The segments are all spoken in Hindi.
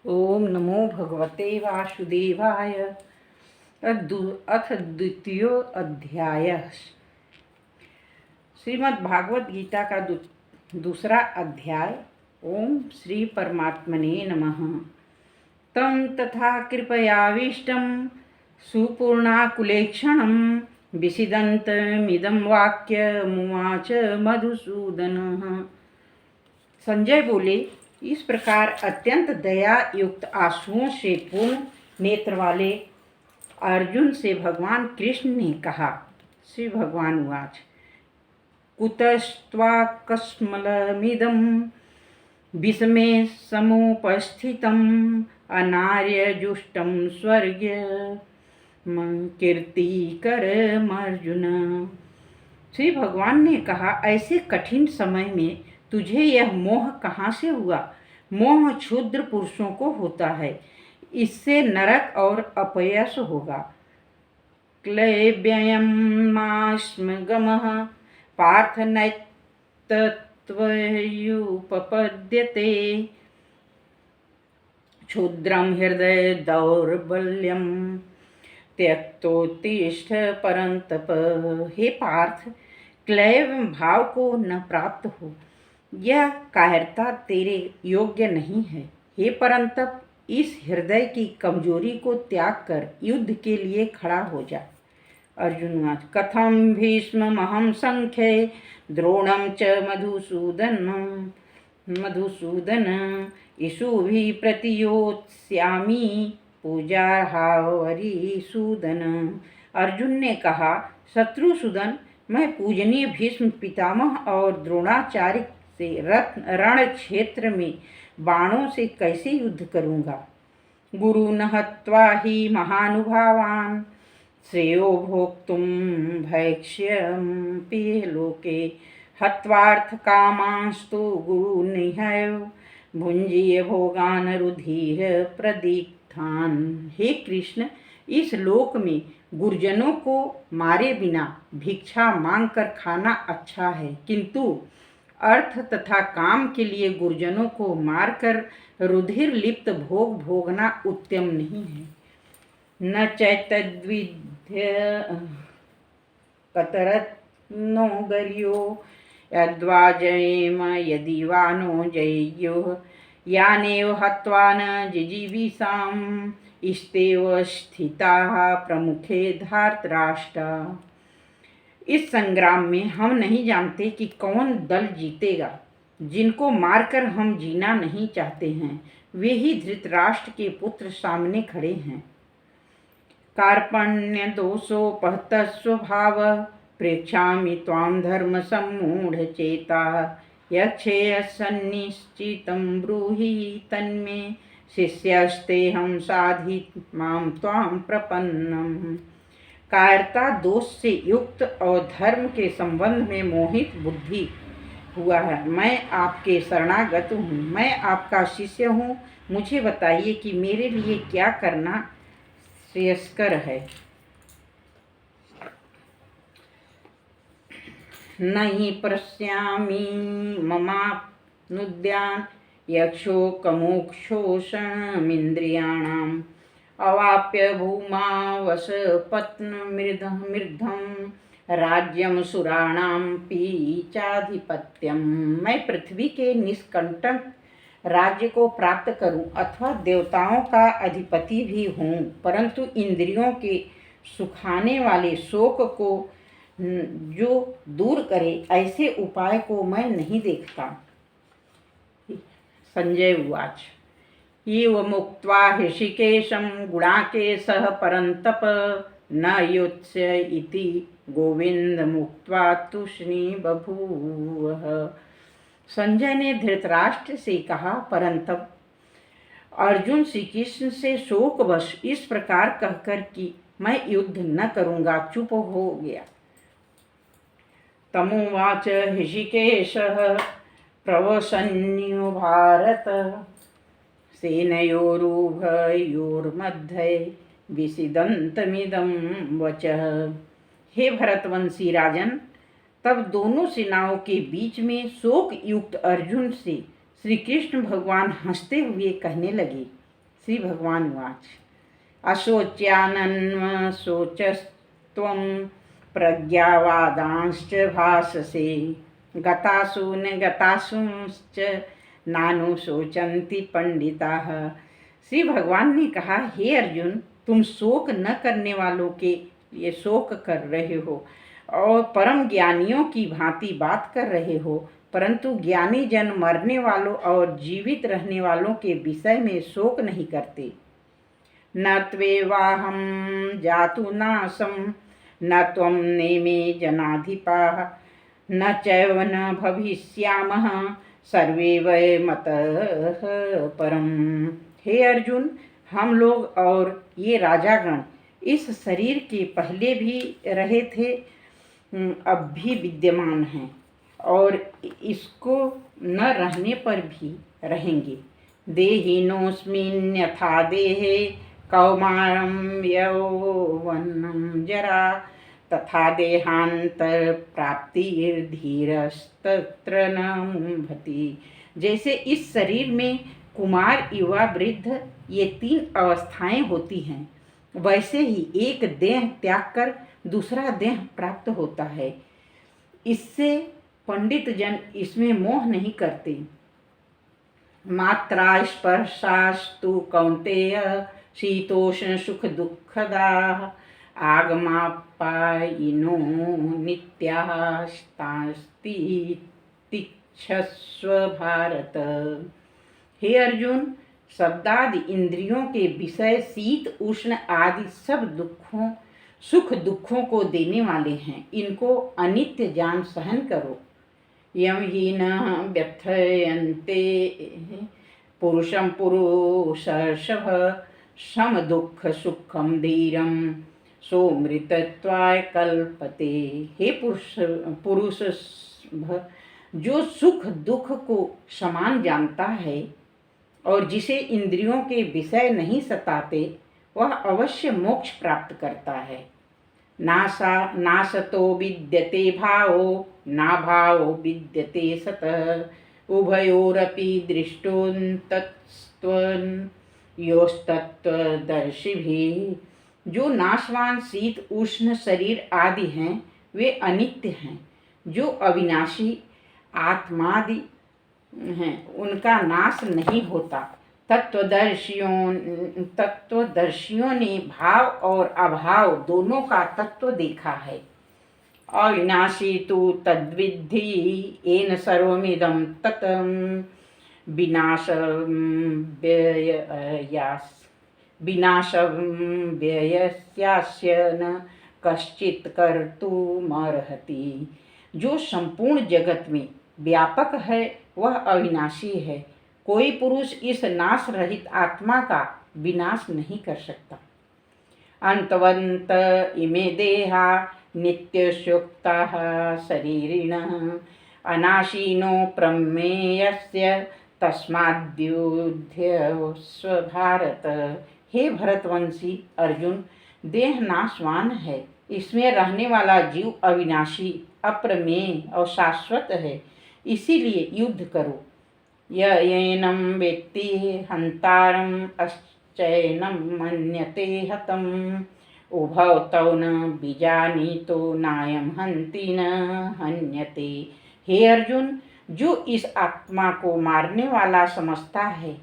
ओम नमो भगवते वासुदेवाय। अथ द्वितीय अध्याय। श्रीमद् भागवत गीता का दूसरा अध्याय। ओम श्री परमात्मने नमः। तं तथा कृपयाविष्टं सुपूर्णाकुलेक्षणं विषिदन्तमिदं वाक्यमुवाच मधुसूदनः। संजय बोले, इस प्रकार अत्यंत दया युक्त आंसुओं से पूर्ण नेत्र वाले अर्जुन से भगवान कृष्ण ने कहा। श्री भगवान उवाच, कुतस्त्वाकस्मलमिदं विषमे समुपस्थितम् अनार्यजुष्टं स्वर्गकीर्तिकरमर्जुन। श्री भगवान ने कहा, ऐसे कठिन समय में तुझे यह मोह कहाँ से हुआ? मोह क्षुद्र पुरुषों को होता है, इससे नरक और अपयश होगा। क्लैब्ययमाश्मगमः पार्थ नैतत्त्वयुपपद्यते क्षुद्रं हृदय दौर्बल्यं त्यक्तोत्तिष्ठ परंतप। हे पार्थ, क्लैव भाव को न प्राप्त हो, यह कायरता तेरे योग्य नहीं है। हे परंतप, इस हृदय की कमजोरी को त्याग कर युद्ध के लिए खड़ा हो जा। अर्जुनवाच, कथम भीष्ममहं संख्ये द्रोणं च मधुसूदन इषुभिः प्रतियोत्स्यामि पूजार्हावरिसूदन। अर्जुन ने कहा, शत्रुसूदन, मैं पूजनीय भीष्म पितामह और द्रोणाचार्य से रण क्षेत्र में बाणों से कैसे युद्ध करूंगा? गुरु न हत्वा ही महानुभावान श्रेयो भोक्तुम भैक्ष्यमपि लोके हत्वार्थ कामांस्तु गुरु निहैव भुंजीय भोगान रुधिर प्रदीप्तान। हे कृष्ण, इस लोक में गुरुजनों को मारे बिना भिक्षा मांगकर खाना अच्छा है, किंतु अर्थ तथा काम के लिए गुरुजनों को मारकर रुधिर लिप्त भोग भोगना उत्तम नहीं है। न चैतद्विध्य कतरत्नो गर्यो यद्वा जयेम यदि वा नो जयेयुः यानेव हत्वा न जिजीविषाम् इष्टेव स्थिताः प्रमुखे धार्तराष्ट्र। इस संग्राम में हम नहीं जानते कि कौन दल जीतेगा। जिनको मारकर हम जीना नहीं चाहते हैं, वे ही धृतराष्ट्र के पुत्र सामने खड़े हैं। कार्पण्य दोषोपहत स्वभाव प्रेक्षामि त्वां धर्म सम्मूढ़ चेता यक्षेय सन्निश्चितं ब्रूहि तन्मे शिष्यस्तेऽहं साधि मां त्वां प्रपन्नम्। कायरता दोष से युक्त और धर्म के संबंध में मोहित बुद्धि हुआ है। मैं आपके शरणागत हूँ, मैं आपका शिष्य हूँ। मुझे बताइए कि मेरे लिए क्या करना श्रेयस्कर है। नहि पश्यामि ममाप्नुद्यान् यक्षोकमोक्षोषणमिन्द्रियाणाम् अवाप्य भूमा वसपत्नमृद्धं राज्यम सुराणां पीचाधिपत्यम। मैं पृथ्वी के निष्कंटक राज्य को प्राप्त करूं अथवा देवताओं का अधिपति भी हूँ, परंतु इंद्रियों के सुखाने वाले शोक को जो दूर करे, ऐसे उपाय को मैं नहीं देखता। संजय उवाच, इव मुक्त्वा हृषिकेशं गुणाकेशः परन्तप न योत्स्य इति गोविंद मुक्त्वा तूष्णी बभूवः। संजय ने धृतराष्ट्र से कहा, परंतप अर्जुन श्री कृष्ण से शोकवश इस प्रकार कहकर कि मैं युद्ध न करूंगा, चुप हो गया। तमुवाच हृषिकेशः प्रवसन्यो भारत सेनयोरुभयोर्मध्ये विषिदन्तमिदं वचः। हे भरतवंशी राजन, तब दोनों सेनाओं के बीच में शोक युक्त अर्जुन से श्री कृष्ण भगवान हंसते हुए कहने लगे, श्री भगवान उवाच अशोच्यानन्वशोचस्त्वं प्रज्ञावादांश्च भाषसे गतासु न गतासुश्च नानुशोचन्ति पंडिताः। श्री भगवान ने कहा, हे अर्जुन, तुम शोक न करने वालों के लिए शोक कर रहे हो और परम ज्ञानियों की भांति बात कर रहे हो, परंतु ज्ञानी जन मरने वालों और जीवित रहने वालों के विषय में शोक नहीं करते। न त्वेवाहं जातु नासं न त्वं नेमे जनाधिपाः न चैव न भविष्यामः सर्वे वै मतः परम। हे अर्जुन, हम लोग और ये राजागण इस शरीर के पहले भी रहे थे, अब भी विद्यमान हैं और इसको न रहने पर भी रहेंगे। देहिनोऽस्मिन्यथा देहे कौमारं यौवनं जरा तथा देहांतर प्राप्तिर्धीरस्तत्र न मुंभति। जैसे इस शरीर में कुमार, युवा, वृद्ध ये 3 अवस्थाएं होती हैं, वैसे ही एक देह त्याग कर दूसरा देह प्राप्त होता है। इससे पंडित जन इसमें मोह नहीं करते। मात्रा स्पर्शास्तु कौन्तेय शीतोष्ण सुख दुःखदाः आगमापायिनो नित्याः तिष्ठस्व भारत। हे अर्जुन, शब्दादि इंद्रियों के विषय शीत उष्ण आदि सब सुख दुखों को देने वाले हैं, इनको अनित्य जान सहन करो। यम ही न व्यथयन्ते पुरुषं पुरुषर्षभ सम दुख सुखम धीरम सोमृतत्वाय कल्पते। हे पुरुष जो सुख दुख को समान जानता है और जिसे इंद्रियों के विषय नहीं सताते, वह अवश्य मोक्ष प्राप्त करता है। नासतो विद्यते भावो ना भावो विद्यते सतः उभयोरपि दृष्टोन्तत्त्वं योस्तत्त्वदर्शिभिः। जो नाशवान शीत उष्ण शरीर आदि हैं वे अनित्य हैं, जो अविनाशी आत्मादि हैं उनका नाश नहीं होता। तत्वदर्शियों ने भाव और अभाव दोनों का तत्व देखा है। अविनाशी तु तद्विद्धि येन सर्वमिदं ततं विनाशव्ययस्यास्य न कश्चित् कर्तुमर्हति। जो संपूर्ण जगत में व्यापक है वह अविनाशी है, कोई पुरुष इस नाश रहित आत्मा का विनाश नहीं कर सकता। अंतवंत इमे देहा नित्यशोक्ताः शरीरिणः अनाशीनो प्रमेयस्य तस्माद्युध्यस्व भारत। हे भरतवंशी अर्जुन, देह नाशवान है, इसमें रहने वाला जीव अविनाशी, अप्रमेय और शाश्वत है, इसीलिए युद्ध करो। येनं वेत्ति हन्तारम् अश्चैनं मन्यते हतम् उभौ तौ न बीजानीतो नायं हन्ति न हन्यते। हे अर्जुन, जो इस आत्मा को मारने वाला समझता है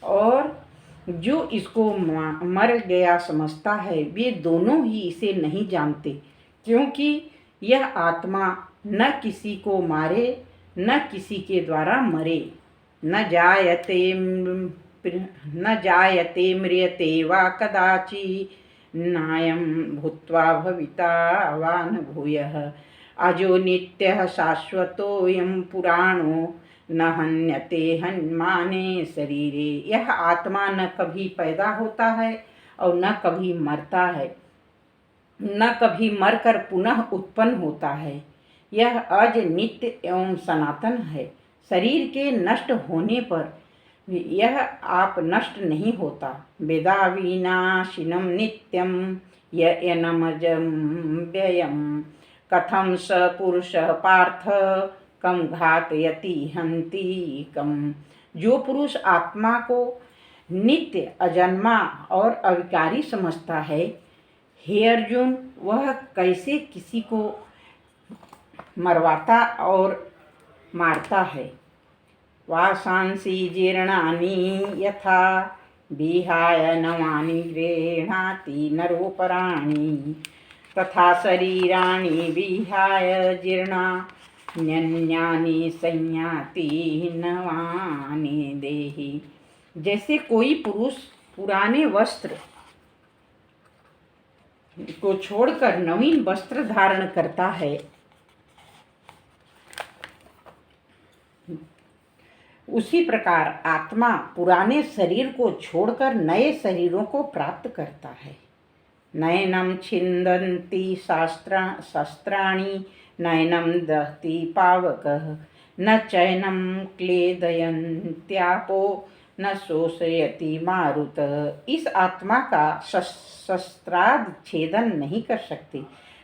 और जो इसको मर गया समझता है, वे दोनों ही इसे नहीं जानते, क्योंकि यह आत्मा न किसी को मारे न किसी के द्वारा मरे। न जायते म्रियते वा कदाचि नायं भूत्वा भविता वा न भूयः अजो नित्यः शाश्वतोऽयं पुराणो न हन्यते हन्माने शरीरे। यह आत्मा न कभी पैदा होता है और न कभी मरता है, न कभी मरकर पुनः उत्पन्न होता है। यह अज नित्य एवं सनातन है। शरीर के नष्ट होने पर यह आप नष्ट नहीं होता। वेदा विनाशिनं नित्यं यनमजं व्ययम् कथं स पुरुषः पार्थ कम घातयति हन्ति कम। जो पुरुष आत्मा को नित्य, अजन्मा और अविकारी समझता है। हे अर्जुन, वह कैसे किसी को मरवाता और मारता है। वासांसि जीर्णानि यथा विहाय नवानि गृह्णाति नरोपराणि तथा शरीराणि विहाय जीर्णान्यन्यानि संयाति नवानि देहि। जैसे कोई पुरुष पुराने वस्त्र को छोड़कर नवीन वस्त्र धारण करता है, उसी प्रकार आत्मा पुराने शरीर को छोड़कर नए शरीरों को प्राप्त करता है। नयनम छिन्दन्ति शस्त्राणि नयनम दहति पावकः न चैनम क्लेदयन्त्यापो न शोषयति मारुत। इस आत्मा का शस्त्राद छेदन नहीं कर सकते,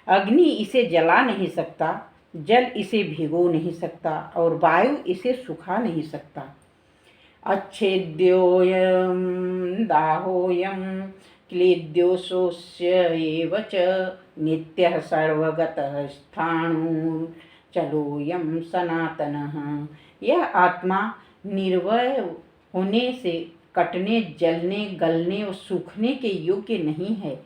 अग्नि इसे जला नहीं सकता, जल इसे भिगो नहीं सकता और वायु इसे सुखा नहीं सकता। अच्छेद्योऽयं दाहोऽयं क्लेद्योऽशोष्य एव च नित्यः सर्वगतः स्थाणुर्चलोऽयं सनातनः। यह आत्मा निर्वय होने से कटने, जलने, गलने और सूखने के योग्य नहीं है।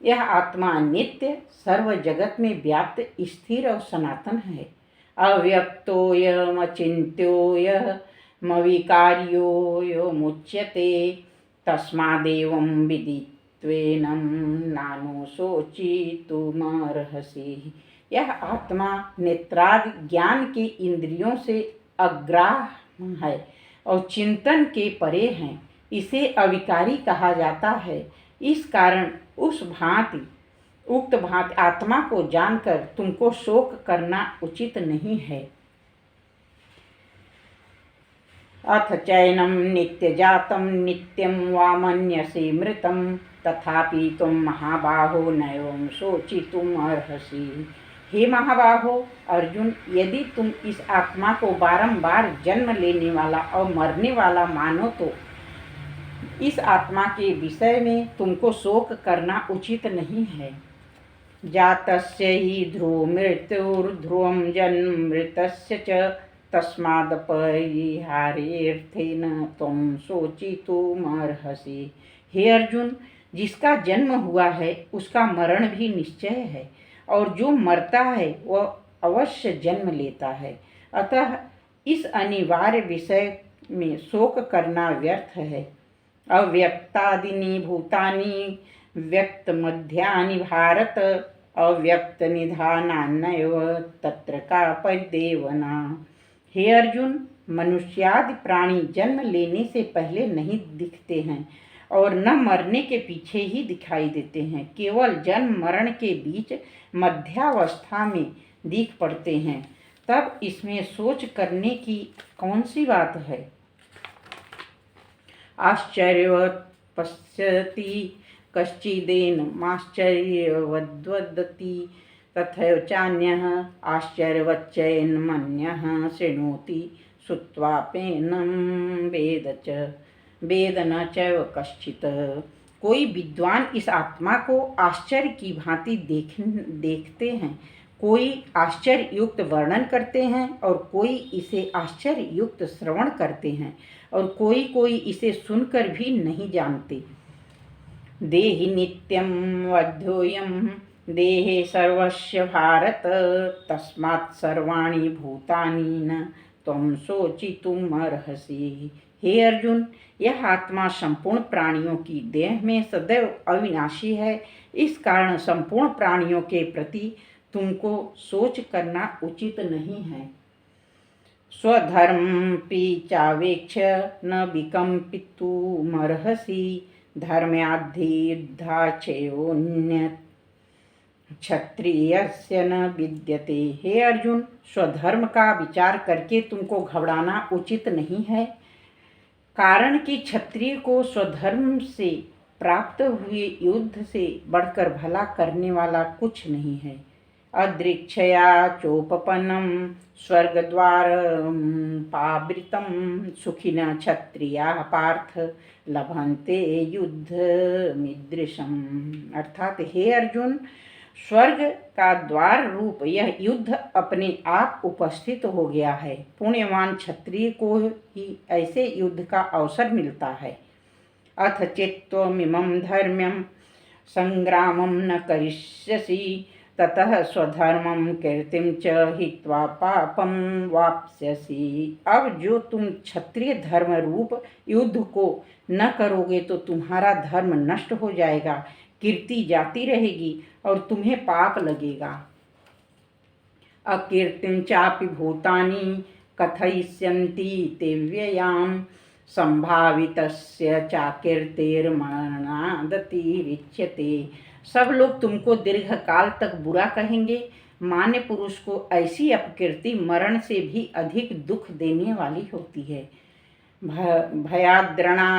यह आत्मा नित्य, सर्व जगत में व्याप्त, स्थिर और सनातन है। अव्यक्तोऽयमचिन्त्योऽयमविकार्योऽयमुच्यते तस्मादेवं विदित्वेनं नानो शोचितुमर्हसि। यह आत्मा नेत्रादि ज्ञान के इंद्रियों से अग्राह्य है और चिंतन के परे है। इसे अविकारी कहा जाता है। इस कारण उक्त भांति आत्मा को जानकर तुमको शोक करना उचित नहीं है। अथ चैनम नित्यजातं नित्यं वा मन्यसे मृतं तथापि तुम महाबाहो नैवं शोचितुम अर्हसि। हे महाबाहो अर्जुन, यदि तुम इस आत्मा को बारंबार जन्म लेने वाला और मरने वाला मानो तो इस आत्मा के विषय में तुमको शोक करना उचित नहीं है। जातस्य हि ध्रुवो मृत्युर्ध्रुवं जन्म मृतस्य च तस्मादपरिहारेऽर्थेन त्वं शोचितुमर्हसि। हे अर्जुन, जिसका जन्म हुआ है उसका मरण भी निश्चय है और जो मरता है वह अवश्य जन्म लेता है। अतः इस अनिवार्य विषय में शोक करना व्यर्थ है। अव्यक्तादीनि भूतानि व्यक्तमध्यानि भारत अव्यक्तनिधानान्नैव तत्र का परिदेवना। हे अर्जुन, मनुष्यादि प्राणी जन्म लेने से पहले नहीं दिखते हैं और न मरने के पीछे ही दिखाई देते हैं, केवल जन्म मरण के बीच मध्यावस्था में दिख पड़ते हैं। तब इसमें सोच करने की कौन सी बात है। आश्चर्यवत् पश्यति कश्चिदेनमाश्चर्यवद्वदति तथैव चान्यः आश्चर्यवच्चैनमन्यः शृणोति श्रुत्वाप्येनं वेद न चैव कश्चित्। कोई विद्वान इस आत्मा को आश्चर्य की भांति देखते हैं, कोई आश्चर्य युक्त वर्णन करते हैं और कोई इसे आश्चर्य युक्त श्रवण करते हैं और कोई इसे सुनकर भी नहीं जानते। देहि नित्यं वध्योऽयं देहे सर्वस्य भारत तस्मात् सर्वाणि भूतानि न त्वं शोचितुमर्हसि। हे अर्जुन, यह आत्मा संपूर्ण प्राणियों की देह में सदैव अविनाशी है। इस कारण संपूर्ण प्राणियों के प्रति तुमको सोच करना उचित नहीं है। स्वधर्मपि चावेक्ष्य न विकम्पितुमर्हसि धर्म्याद्धियुद्धाचयोन्यत् क्षत्रियस्य न विद्यते। हे अर्जुन, स्वधर्म का विचार करके तुमको घबराना उचित नहीं है, कारण कि क्षत्रिय को स्वधर्म से प्राप्त हुए युद्ध से बढ़कर भला करने वाला कुछ नहीं है। अदृक्षया चोपपन्नं स्वर्गद्वारं पावृतं सुखिनः क्षत्रियाः पार्थ लभन्ते युद्धमीदृशम्। अर्थात हे अर्जुन, स्वर्ग का द्वार रूप यह युद्ध अपने आप उपस्थित हो गया है। पुण्यवान क्षत्रिय को ही ऐसे युद्ध का अवसर मिलता है। अथ चित्त्वमिमं धर्म्यं संग्रामं न करिष्यसि ततः स्वधर्मं कीर्तिं च हित्वा पापं वाप्स्यसि। अब जो तुम क्षत्रिय धर्म रूप युद्ध को न करोगे तो तुम्हारा धर्म नष्ट हो जाएगा, कीर्ति जाती रहेगी और तुम्हें पाप लगेगा। अकीर्तिं चापि भूतानि कथयिष्यन्ति ते व्ययाम् संभावितस्य चाकीर्तिर्मरणादतिरिच्यते। सब लोग तुमको दीर्घ काल तक बुरा कहेंगे। मान्य पुरुष को ऐसी अपकीर्ति मरण से भी अधिक दुख देने वाली होती है। भयाद्रणादुपरतं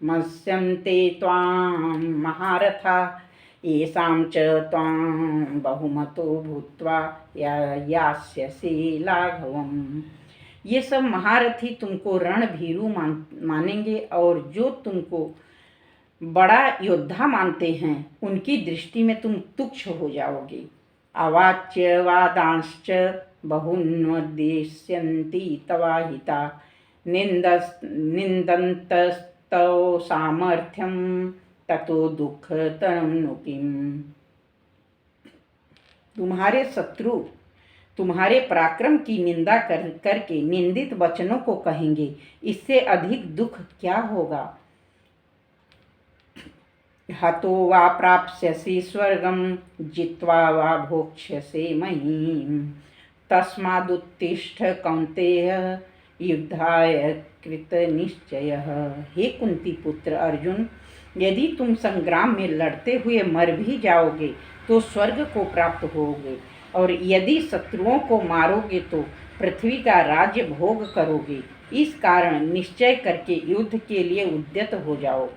मत्स्यन्ते त्वां महारथा येषां च त्वां बहुमतो भूत्वा यास्यसि लाघवम्। ये सब महारथी तुमको रणभीरु मानेंगे और जो तुमको बड़ा योद्धा मानते हैं उनकी दृष्टि में तुम तुच्छ हो जाओगे। अवाच्य वादांश्च बहुन्वदिष्यन्ति तवाहिता निन्दन्तस्तव सामर्थ्यं ततो दुःखतरं नु किम्। तुम्हारे शत्रु तुम्हारे पराक्रम की निंदा करके निंदित वचनों को कहेंगे, इससे अधिक दुख क्या होगा। हतो वा प्राप्स्यसि स्वर्गं जित्वा वा भोक्ष्यसे महीम्। तस्मादुत्तिष्ठ कौन्तेय युद्धाय कृतनिश्चयः। हे कुंती पुत्र अर्जुन, यदि तुम संग्राम में लड़ते हुए मर भी जाओगे तो स्वर्ग को प्राप्त होगे, और यदि शत्रुओं को मारोगे तो पृथ्वी का राज्य भोग करोगे। इस कारण निश्चय करके युद्ध के लिए उद्यत हो जाओ।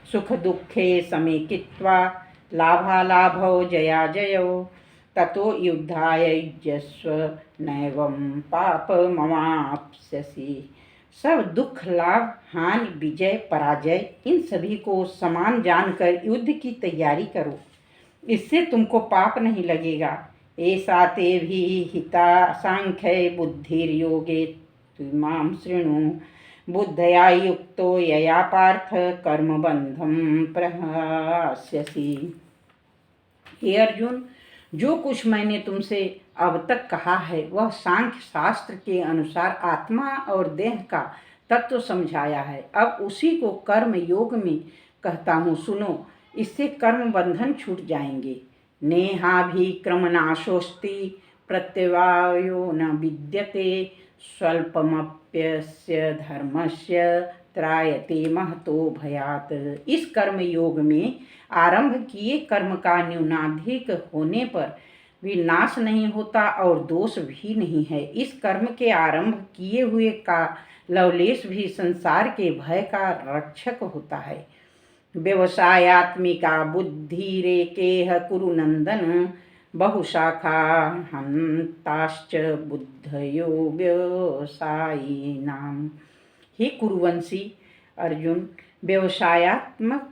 सुख दुखे समेकित्वा लाभालाभौ जया जयो ततो युद्धाय युज्यस्व नैवं पापमवाप्स्यसि। सब दुख लाभ हानि विजय पराजय इन सभी को समान जानकर युद्ध की तैयारी करो, इससे तुमको पाप नहीं लगेगा। ऐसा ते भी हिता सांख्ये बुद्धिर्योगे त्विमां शृणु बुद्धया युक्तो यया पार्थ कर्मबंधं प्रहास्यसि। हे अर्जुन, जो कुछ मैंने तुमसे अब तक कहा है वह सांख्य शास्त्र के अनुसार आत्मा और देह का तत्व समझाया है। अब उसी को कर्म योग में कहता हूँ, सुनो। इससे कर्म बंधन छूट जाएंगे। नेहाभिक्रमनाशोस्ति प्रत्यवायो न विद्यते स्वल्पमप्यस्य धर्मस्य त्रायते महतो भयात्। इस कर्म योग में आरंभ किए कर्म का न्यूनाधिक होने पर भी नाश नहीं होता और दोष भी नहीं है। इस कर्म के आरंभ किए हुए का लवलेश भी संसार के भय का रक्षक होता है। व्यवसायात्मिका बुद्धिरेकेह कुरु नंदन बहुशाखा हंताश्च बुद्धयो व्यवसायिनाम। हे कुरुवंशी अर्जुन, व्यवसायात्मक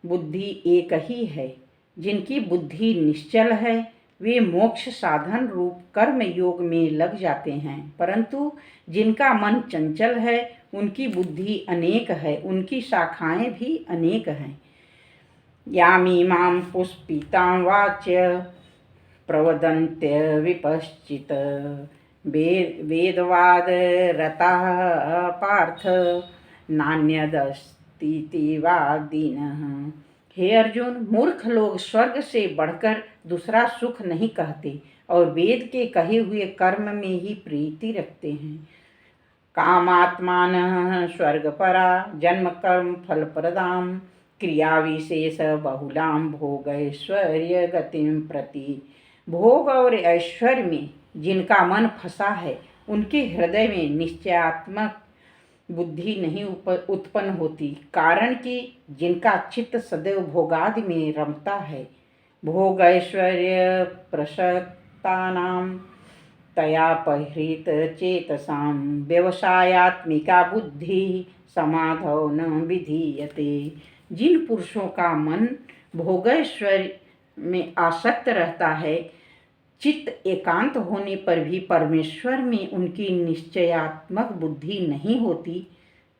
बुद्धि एक ही है। जिनकी बुद्धि निश्चल है वे मोक्ष साधन रूप कर्म योग में लग जाते हैं, परंतु जिनका मन चंचल है उनकी बुद्धि अनेक है, उनकी शाखाएं भी अनेक हैं। यामीमां पुष्पितां वाच्य प्रवदन्त्य विपश्चित वेदवाद रताः पार्थ नान्यदस्तीति वादिनः। हे अर्जुन, मूर्ख लोग स्वर्ग से बढ़कर दूसरा सुख नहीं कहते और वेद के कहे हुए कर्म में ही प्रीति रखते हैं। कामात्मानः स्वर्गपरा जन्म कर्म फलप्रदां क्रिया विशेष बहुलां भोगैश्वर्य गतिं प्रति। भोग और ऐश्वर्य में जिनका मन फंसा है उनके हृदय में निश्चयात्मक बुद्धि नहीं उत्पन्न होती, कारण कि जिनका चित्त सदैव भोगादि में रमता है भोगैश्वर्य प्रसक्तानां तयापहृत चेतसां व्यवसायात्मिका बुद्धि समाधौ न विधीयते। जिन पुरुषों का मन भोगैश्वर्य में आसक्त रहता है, चित्त एकांत होने पर भी परमेश्वर में उनकी निश्चयात्मक बुद्धि नहीं होती,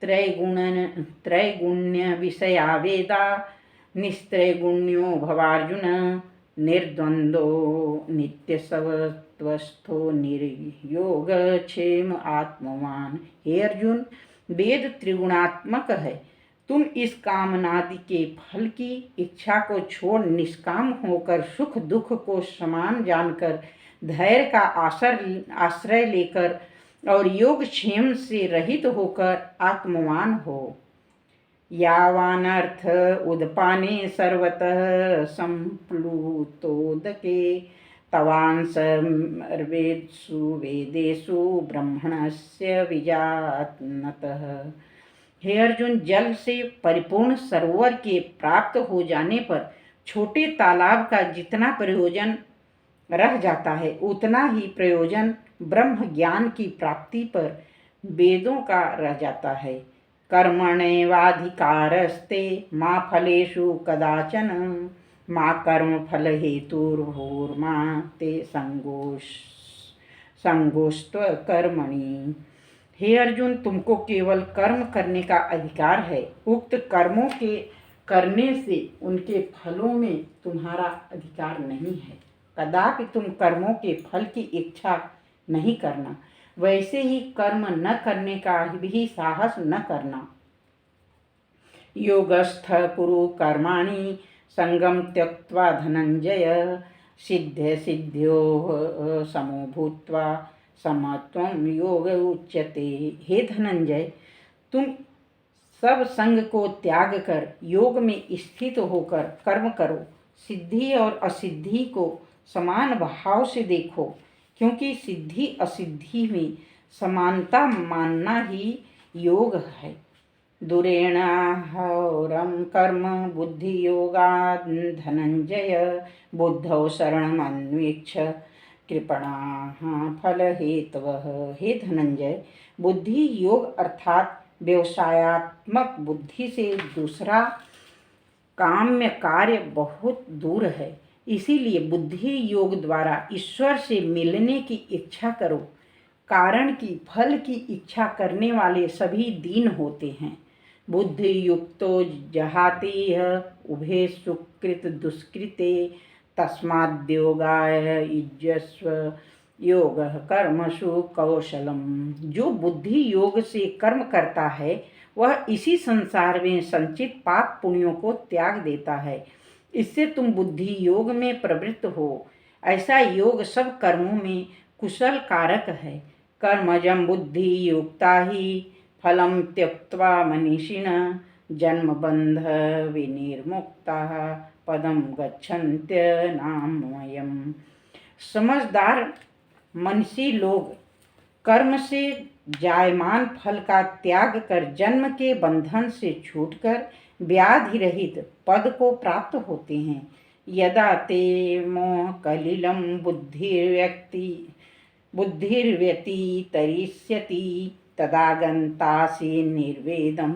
त्रैगुण्य विषया वेदा निस्त्रैगुण्यो भवार्जुन निर्द्वंद्वो नित्यसत्वस्थो निर्योगक्षेम आत्मवान। हे अर्जुन, वेद त्रिगुणात्मक है। तुम इस कामनादि के फल की इच्छा को छोड़ निष्काम होकर सुख दुख को समान जानकर धैर्य का आश्रय लेकर और योगक्षेम से रहित होकर आत्मवान हो। यावानर्थ उदपाने सर्वतः संप्लुतोदके तवान् सर्वेषु वेदेषु ब्रह्मणस्य विजानतः। हे अर्जुन, जल से परिपूर्ण सरोवर के प्राप्त हो जाने पर छोटे तालाब का जितना प्रयोजन रह जाता है, उतना ही प्रयोजन ब्रह्म ज्ञान की प्राप्ति पर वेदों का रह जाता है। कर्मण्येवाधिकारस्ते मा फलेषु कदाचन मा कर्म फल हेतुर्भूर्मा ते संगोस्त्व कर्मणि। हे अर्जुन, तुमको केवल कर्म करने का अधिकार है। उक्त कर्मों के करने से उनके फलों में तुम्हारा अधिकार नहीं है। कदापि तुम कर्मों के फल की इच्छा नहीं करना। वैसे ही कर्म न करने का भी साहस न करना। योगस्थ कुरु कर्माणि संगम त्यक्त्वा धनंजय सिद्ध सिद्ध्योः समो भूत्वा समत्वं योग उच्यते। हे धनंजय, तुम सब संग को त्याग कर योग में स्थित होकर कर्म करो। सिद्धि और असिद्धि को समान भाव से देखो, क्योंकि सिद्धि असिद्धि में समानता मानना ही योग है। दुरेणाहौरम कर्म बुद्धि योगात् धनंजय बुद्धौ शरणमन्वीक्ष कृपणाः फल हेतवः। हे धनंजय, बुद्धि योग अर्थात व्यवसायात्मक बुद्धि से दूसरा काम्य कार्य बहुत दूर है। इसीलिए बुद्धि योग द्वारा ईश्वर से मिलने की इच्छा करो। कारण की फल की इच्छा करने वाले सभी दीन होते हैं। बुद्धि युक्तो जहाति उभे सुकृत दुष्कृते तस्माद्योगाय युज्यस्व योग कर्मसु कौशलम। जो बुद्धि योग से कर्म करता है, वह इसी संसार में संचित पाप पुण्यों को त्याग देता है। इससे तुम बुद्धि योग में प्रवृत्त हो। ऐसा योग सब कर्मों में कुशल कारक है। कर्मजं बुद्धि युक्ता ही फलम त्यक्त्वा मनीषिणः जन्म बंध विनिर्मुक्ताः पदम गच्छन्त्यनामयम्। समझदार मनीषी लोग कर्म से जायमान फल का त्याग कर जन्म के बंधन से छूटकर व्याधि रहित पद को प्राप्त होते हैं। यदा ते मोह कलिलं बुद्धिर्व्यतितरिष्यति तदा गन्तासि निर्वेदं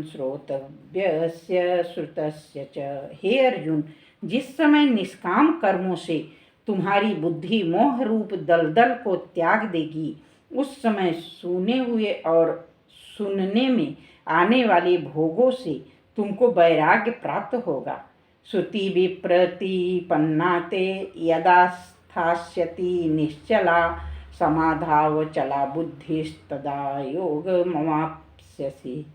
श्रोतव्यस्य श्रुतस्य च। हे अर्जुन, जिस समय निष्काम कर्मों से तुम्हारी बुद्धि मोह रूप दलदल को त्याग देगी, उस समय सुने हुए और सुनने में आने वाले भोगों से तुमको वैराग्य प्राप्त होगा। श्रुति विप्रतिपन्ना ते यदा स्थास्यति निश्चला समाधावचला बुद्धिस्तदा योगमवाप्स्यसि।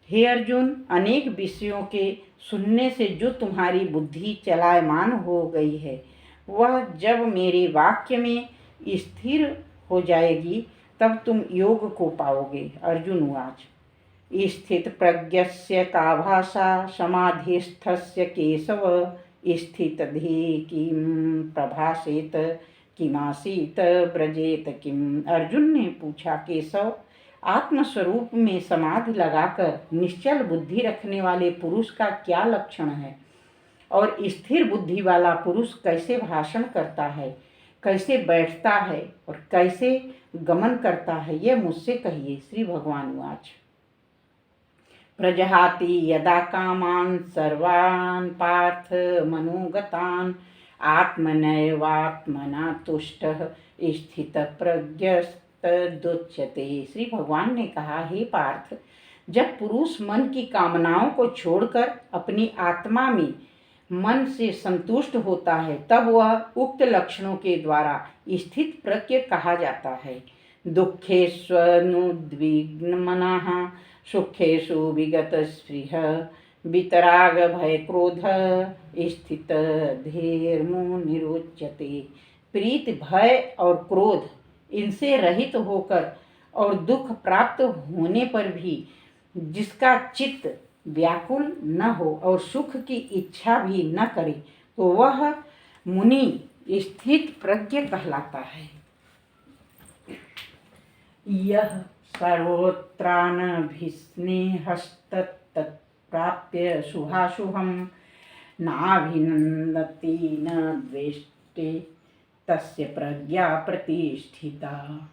हे अर्जुन, अनेक विषयों के सुनने से जो तुम्हारी बुद्धि चलायमान हो गई है, वह जब मेरे वाक्य में स्थिर हो जाएगी, तब तुम योग को पाओगे। अर्जुन उवाच। स्थित प्रज्ञस्य का भाषा समाधिस्थस्य केशव स्थितधि किं प्रभाषेत किमासीत ब्रजेत किम। अर्जुन ने पूछा, केशव, आत्मस्वरूप में समाधि लगाकर निश्चल बुद्धि रखने वाले पुरुष का क्या लक्षण है? और स्थिर बुद्धि वाला पुरुष कैसे भाषण करता है, कैसे बैठता है और कैसे गमन करता है, यह मुझसे कहिए। श्री भगवान उवाच। प्रजहाति यदा कामान् सर्वान् पार्थ मनोगतान् आत्मनैवात्मना तुष्टः स्थितप्रज्ञस्तदुच्यते। श्री भगवान ने कहा, हे पार्थ, जब पुरुष मन की कामनाओं को छोड़कर अपनी आत्मा में मन से संतुष्ट होता है, तब वह उक्त लक्षणों के द्वारा स्थित प्रज्ञ कहा जाता है। दुःखेष्वनुद्विग्नमनः सुखेषु विगतस्पृह वितराग भय क्रोध स्थित धीर्मुनिरुच्यते। प्रीत, भय और क्रोध इनसे रहित होकर और दुख प्राप्त होने पर भी जिसका चित्त व्याकुल न हो और सुख की इच्छा भी न करे, तो वह मुनि स्थित प्रज्ञ कहलाता है। यह सर्वत्रानभिस्नेहस्तत्प्राप्य शुभाशुभं नाभिनन्दति न द्वेष्टे तस्य प्रज्ञा प्रतिष्ठिता।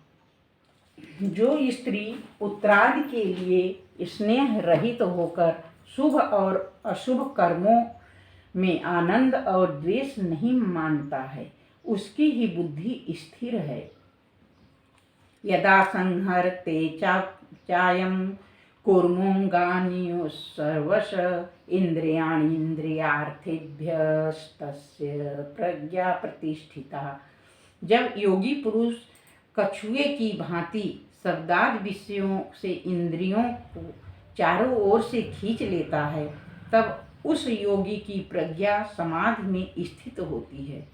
जो स्त्री पुत्रादि के लिए स्नेह रहित होकर शुभ और अशुभ कर्मों में आनंद और द्वेष नहीं मानता है, उसकी ही बुद्धि स्थिर है। यदा संहरते चायं कूर्मोऽङ्गानि सर्वश इन्द्रियाणीन्द्रियार्थेभ्यस्तस्य प्रज्ञा प्रतिष्ठिता। जब योगी पुरुष कछुए की भांति शब्दादि विषयों से इंद्रियों को चारों ओर से खींच लेता है, तब उस योगी की प्रज्ञा समाधि में स्थित होती है।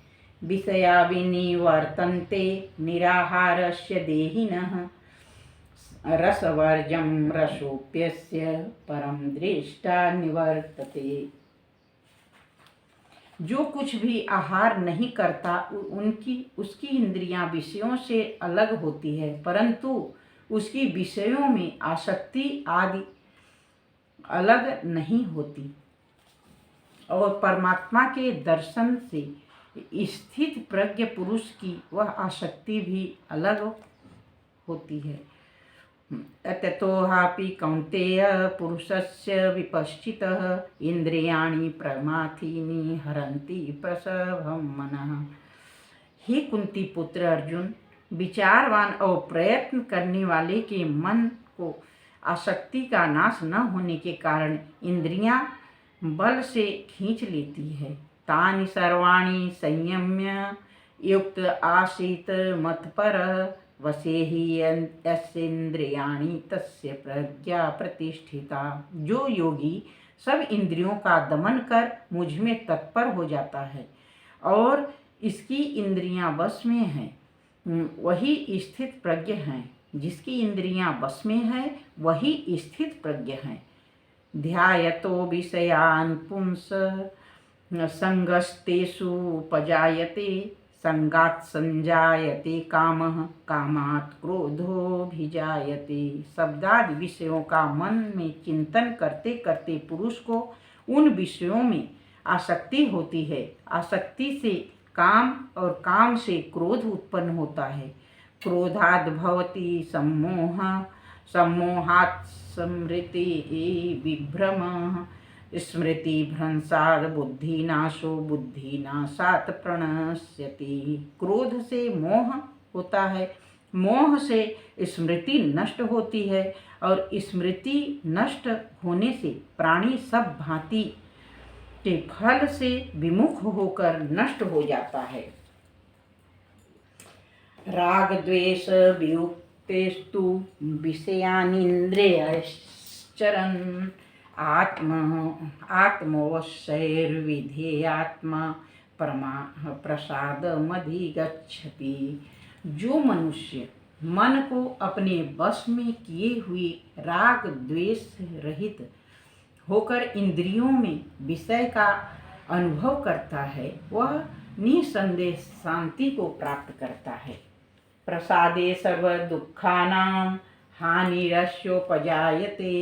विषया विनिवर्तन्ते निराहारस्य देहिनः रसवर्जं रसोप्यस्य परम दृष्टा निवर्तते। जो कुछ भी आहार नहीं करता उसकी इंद्रियां विषयों से अलग होती है, परंतु उसकी विषयों में आसक्ति आदि अलग नहीं होती। और परमात्मा के दर्शन से स्थित प्रज्ञ पुरुष की वह आसक्ति भी अलग होती है। ततोहापि कौन्तेय पुरुषस्य विपश्चितः इंद्रियाणि प्रमाथीनि हरन्ति प्रसभं मनः। हे कुंती पुत्र अर्जुन, विचारवान और प्रयत्न करने वाले के मन को आसक्ति का नाश न होने के कारण इंद्रियां बल से खींच लेती है। तानि सर्वाणि संयम्य युक्त आसीत मत्परः वसेहि यस्येन्द्रियाणि तस्य प्रज्ञा प्रतिष्ठिता। जो योगी सब इंद्रियों का दमन कर मुझ में तत्पर हो जाता है और इसकी इंद्रियां वश में हैं, वही स्थित प्रज्ञ हैं। जिसकी इंद्रियां वश में है वही स्थित प्रज्ञ हैं। ध्यायतो विषयान् पुंस संगस्तेषु उपजायते संगात् संजायते कामः कामात् क्रोधोऽभिजायते। शब्दादि विषयों का मन में चिंतन करते करते पुरुष को उन विषयों में आसक्ति होती है। आसक्ति से काम और काम से क्रोध उत्पन्न होता है। क्रोधाद् भवति सम्मोह, सम्मोहात् स्मृति विभ्रमः, स्मृति भ्रंशात् बुद्धिनाशो, बुद्धिनाशात् प्रणश्यति। क्रोध से मोह होता है, मोह से स्मृति नष्ट होती है और स्मृति नष्ट होने से प्राणी सब भांति के फल से विमुख होकर नष्ट हो जाता है। राग द्वेष वियुक्तेस्तु विषयानिन्द्रियश्चरन् आत्मवशैर्विधेयात्मा प्रसादमधिगच्छति। जो मनुष्य मन को अपने वश में किए हुए राग द्वेष रहित होकर इंद्रियों में विषय का अनुभव करता है, वह निसंदेह शांति को प्राप्त करता है। प्रसादे सर्व दुखानां हानिरस्योपजायते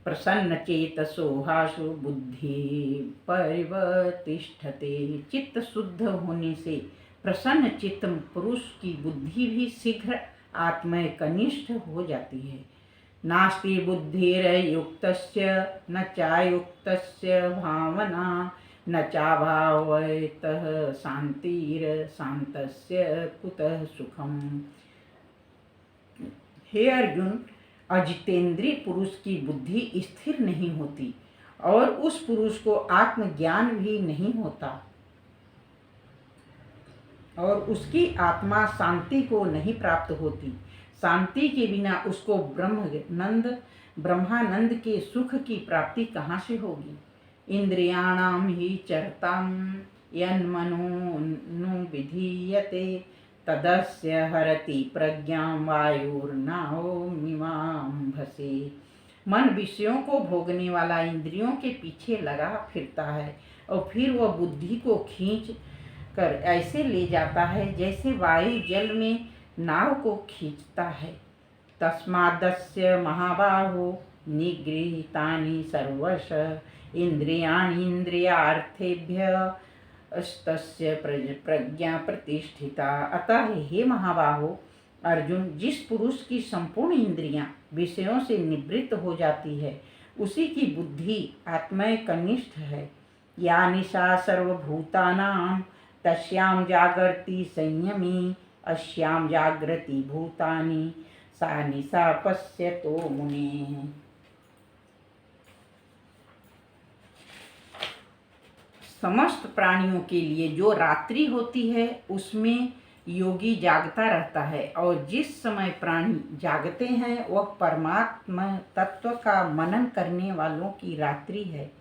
प्रसन्नचेतसो हासु बुद्धि परिवर्तिष्ठते। चित्त शुद्ध होने से प्रसन्न चित्त पुरुष की बुद्धि भी शीघ्र आत्मकनिष्ठ हो जाती है। नास्ति बुद्धिर्युक्तस्य न चायुक्तस्य भावना न चाभावयतः शांतिर्शान्तस्य कुतः सुखम। हे अर्जुन, अजितेंद्रिय पुरुष की बुद्धि स्थिर नहीं होती और उस पुरुष को आत्मज्ञान भी नहीं होता और उसकी आत्मा शांति को नहीं प्राप्त होती। शांति के बिना उसको ब्रह्मानंद के सुख की प्राप्ति कहाँ से होगी। इंद्रियाणाम ही चरताम यन्मनो विधीयते तदस्य हरति प्रज्ञां वायुर्नावमिवाम्भसे। मन विषयों को भोगने वाला इंद्रियों के पीछे लगा फिरता है और फिर वह बुद्धि को खींच कर ऐसे ले जाता है जैसे वायु जल में नाव को खींचता है। तस्मादस्य महाबाहो निगृहीतानि सर्वश इंद्रियाणीन्द्रियार्थेभ्य तस्य प्रज्ञा प्रतिष्ठिता। अतः हे महाबाहो अर्जुन, जिस पुरुष की संपूर्ण इंद्रियां विषयों से निवृत्त हो जाती है उसी की बुद्धि आत्मकनिष्ठ है। या निशा सर्वभूतानां तस्यां जागर्ति संयमी अस्यां जागृति भूतानि सा निशा पश्यतो मुने। समस्त प्राणियों के लिए जो रात्रि होती है उसमें योगी जागता रहता है और जिस समय प्राणी जागते हैं वह परमात्मा तत्व का मनन करने वालों की रात्रि है।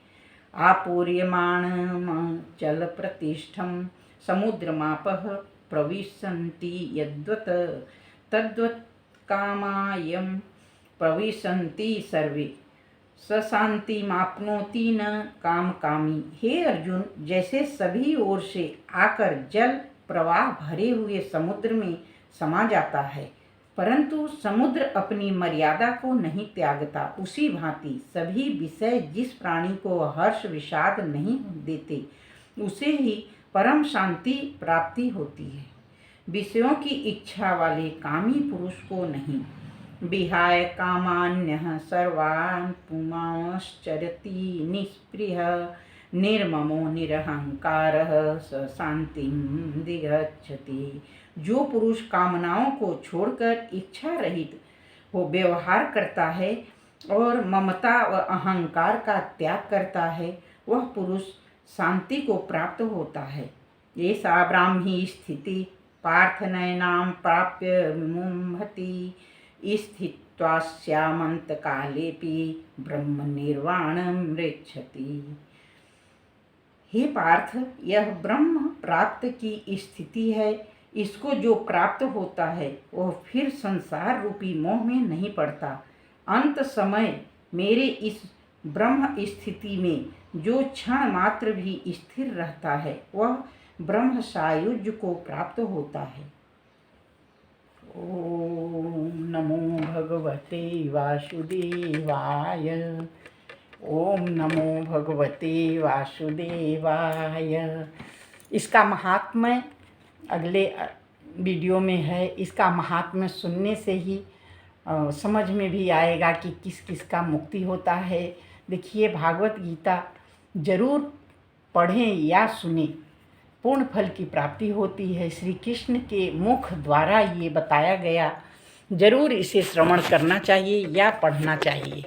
आपूर्यमाणं चल प्रतिष्ठं समुद्रमापः प्रविशन्ति यद्वत् तद्वत् कामायं प्रविशन्ति सर्वे स शांति मापनोति न काम कामी। हे अर्जुन, जैसे सभी ओर से आकर जल प्रवाह भरे हुए समुद्र में समा जाता है परंतु समुद्र अपनी मर्यादा को नहीं त्यागता, उसी भांति सभी विषय जिस प्राणी को हर्ष विषाद नहीं देते उसे ही परम शांति प्राप्ति होती है। विषयों की इच्छा वाले कामी पुरुष को नहीं। विहाय कामान्यः सर्वान् पुमांश्चरति निःस्पृहः निर्ममो निरहंकारः स शांतिं दिगच्छति। जो पुरुष कामनाओं को छोड़कर इच्छा रहित हो व्यवहार करता है और ममता व अहंकार का त्याग करता है वह पुरुष शांति को प्राप्त होता है। ये सा ब्राह्मी स्थिति पार्थनयनां प्राप्य विमुह्यति स्थित्वास्यामन्त कालेपि ब्रह्म निर्वाणं मृच्छति। हे पार्थ, यह ब्रह्म प्राप्त की स्थिति है। इसको जो प्राप्त होता है वह फिर संसार रूपी मोह में नहीं पड़ता। अंत समय मेरे इस ब्रह्म स्थिति में जो क्षण मात्र भी स्थिर रहता है वह ब्रह्म सायुज्य को प्राप्त होता है। ओम नमो भगवते वासुदेवाय। ओम नमो भगवते वासुदेवाय। इसका महात्म्य अगले वीडियो में है। इसका महात्म्य सुनने से ही समझ में भी आएगा कि किस किस का मुक्ति होता है। देखिए, भागवत गीता जरूर पढ़ें या सुने, पूर्ण फल की प्राप्ति होती है। श्री कृष्ण के मुख द्वारा ये बताया गया, जरूर इसे श्रवण करना चाहिए या पढ़ना चाहिए।